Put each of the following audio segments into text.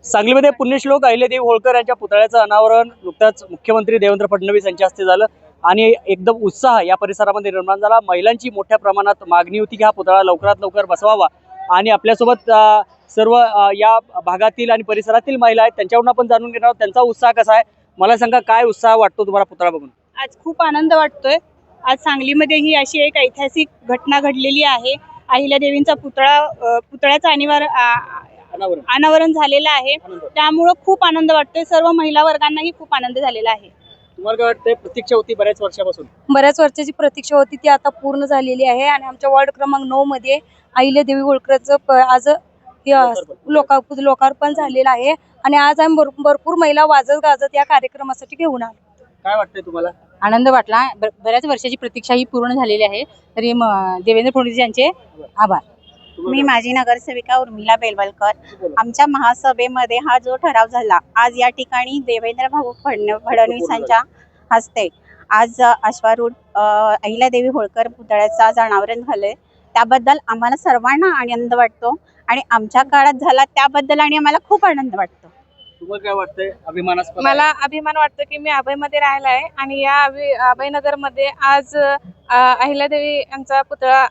सांगलीमध्ये पुण्यश्लोक अहिल्यादेवी होळकर यांच्या पुतळ्याचं अनावरण नुकताच मुख्यमंत्री देवेंद्र फडणवीस यांच्या हस्ते झालं आणि एकदम उत्साह या परिसरामध्ये निर्माण झाला। महिलांची मोठ्या प्रमाणात मागणी होती की हा पुतळा लवकरात लवकर बसवावा आणि आपल्यासोबत सर्व या भागातील आणि परिसरातील महिला आहेत, त्यांच्याकडून आपण जाणून घेणार आहोत त्यांचा उत्साह कसा आहे। मला सांगा, काय उत्साह वाटतो तुम्हाला पुतळा बघून? आज खूप आनंद वाटतोय। आज सांगलीमध्ये ही अशी एक ऐतिहासिक घटना घडलेली आहे। अहिल्यादेवींचा पुतळ्याचं अनावरण झालेलं आहे, त्यामुळे खूप आनंद वाटतोय। सर्व महिला वर्गांनाही खूप आनंद झालेला आहे। तुम्हाला काय वाटतंय? प्रतीक्षा होती बऱ्याच वर्षापासून, बऱ्याच वर्षाची प्रतीक्षा होती ती आता पूर्ण झालेली आहे आणि आमच्या वार्ड क्रमांक 9 मध्ये अहिल्यादेवी होळकरचं आज लोकार्पण झालेलं आहे आणि आज आम्ही भरपूर महिला वाजत गाजत या कार्यक्रमासाठी घेऊन आलो। काय वाटतंय तुम्हाला? आनंद वाटला। बऱ्याच वर्षाची प्रतीक्षा ही पूर्ण झालेली आहे, तरी देवेंद्र फडणवीस यांचे आभार। मी माजी नगरसेविका उर्मिला बेलवलकर। आमच्या महासभेमध्ये हा जो ठराव झाला, आज या ठिकाणी देवेंद्र भाऊ फडणवीसांच्या हस्ते आज अश्वारूढ अहिल्यादेवी होळकर पुतळ्याचं आज अनावरण झालंय, त्याबद्दल आम्हाला सर्वांना आनंद वाटतो आणि आमच्या काळात झाला त्याबद्दल आणि आम्हाला खूप आनंद वाटतो। तुम्हाला काय वाटतंय? अभिमानास्पद मला अभिमान वाटतो की मी अभयमध्ये राहिला आहे आणि या अभयनगर मध्ये आज अहिल्यादेवी यांचा पुतळा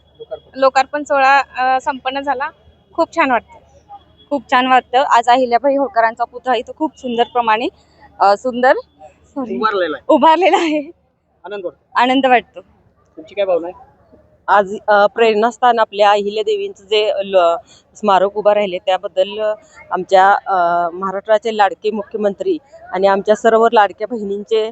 लोकार्पण सोहळा संपन्न झाला। खूप छान वाटतं, खूप छान वाटतं। आज अहिल्याबाई होळकरांचा पुतळा इथं खूप सुंदर प्रमाणे उभारलेला आहे। आनंद वाटतो। तुमची काय भावना आहे? आज प्रेरणास्थान आपल्या अहिल्यादेवींचं जे स्मारक उभा राहिले त्याबद्दल आमच्या महाराष्ट्राचे लाडके मुख्यमंत्री आणि आमच्या सर्व लाडक्या बहिणींचे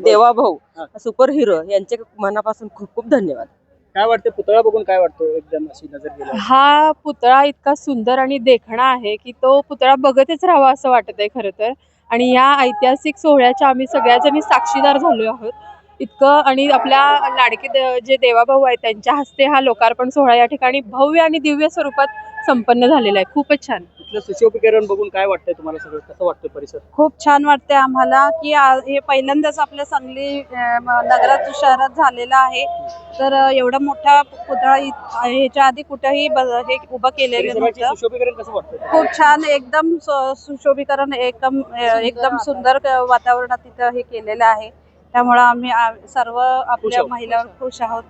देवा भाऊ सुपर हिरो यांचे मनापासून खूप खूप धन्यवाद। काय वाटतं पुतळा बघून? काय वाटतं एकदम अशी नजर गेली? हा पुतळा इतका सुंदर आणि देखणा आहे की तो पुतळा बघतच राहावा असं वाटत आहे खरं तर। आणि या ऐतिहासिक सोहळ्याच्या आम्ही सगळ्याजणी साक्षीदार झालो आहोत इतकं। आणि आपल्या लाडके जे देवाभाऊ आहेत त्यांच्या हस्ते हा लोकार्पण सोहळा या ठिकाणी भव्य आणि दिव्य स्वरूपात संपन्न झालेला आहे। खूपच छान। इथलं सुशोभीकरण बघून काय वाटतंय तुम्हाला? सगळं कसं वाटतं परिसर? खूप छान वाटते आम्हाला की हे पहिल्यांदाच आपल्या सांगली नगरात शहरात झालेला आहे, तर एवढा मोठा पुतळा ह्याच्या आधी कुठेही हे उभं केलेलं नव्हतं। सुशोभीकरण कसं वाटतं? खूप छान, एकदम सुशोभीकरण एकदम सुंदर वातावरणात तिथं हे केलेलं आहे, त्यामुळे आम्ही सर्व आपल्या महिला खुश आहोत।